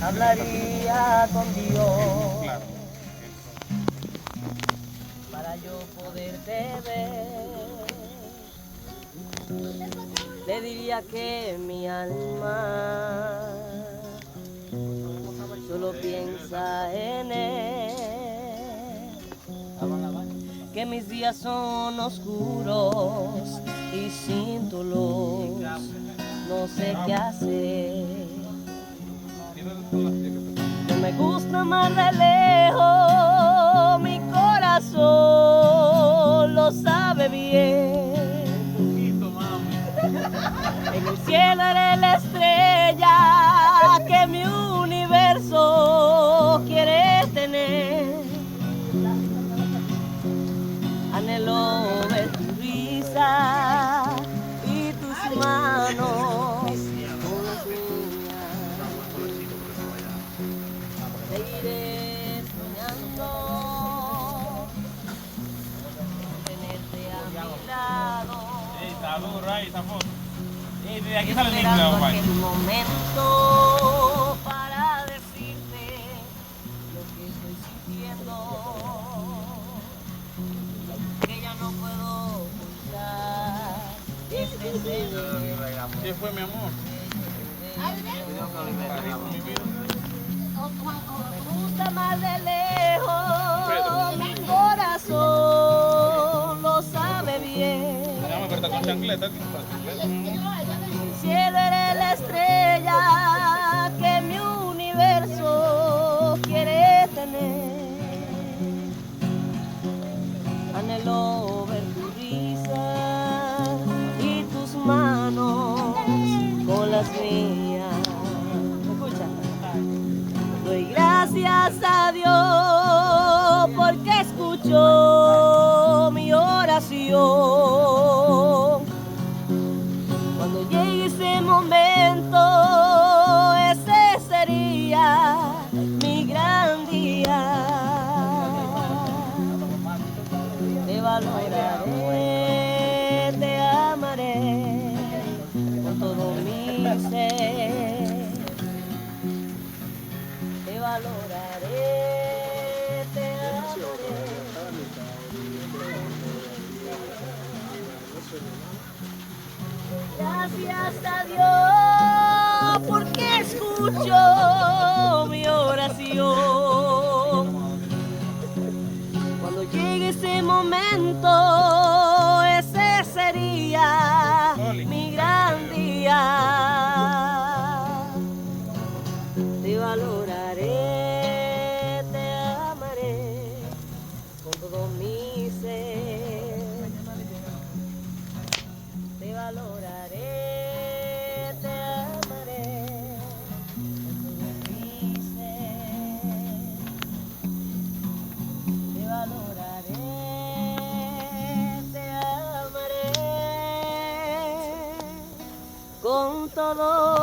hablaría con Dios para yo poderte ver. Le diría que mi alma solo piensa en él, que mis días son oscuros y sin tu luz no sé qué hacer. No me gusta más de lejos, mi corazón lo sabe bien. En el cielo eres la estrella que mi universo quiere tener. Anhelo ver tu risa y tus manos con las mías. Te iré soñando tenerte a mi lado. Esperando aquel momento para decirte lo que estoy sintiendo, que ya no puedo ocultar este secreto. ¿Qué fue, mi amor? Me gusta más de lejos, mi corazón lo sabe bien. Déjame cortar con chancleta. El cielo eres la estrella que mi universo quiere tener. Anhelo ver tu risa y tus manos con las mías. ¿Me escuchas? Doy gracias a Dios porque escuchó mi oración. Cuando llegue ese momento, ese sería mi gran día. Te valoraré, te amaré con todo mi ser. Te valoraré, te amaré. Gracias a Dios porque escuchó mi oración. Cuando llegue ese momento, ese sería mi gran día. Te valoraré, te amaré con todo mi ser. Te valoraré, te amaré con todo mi ser. Te valoraré, te amaré con todo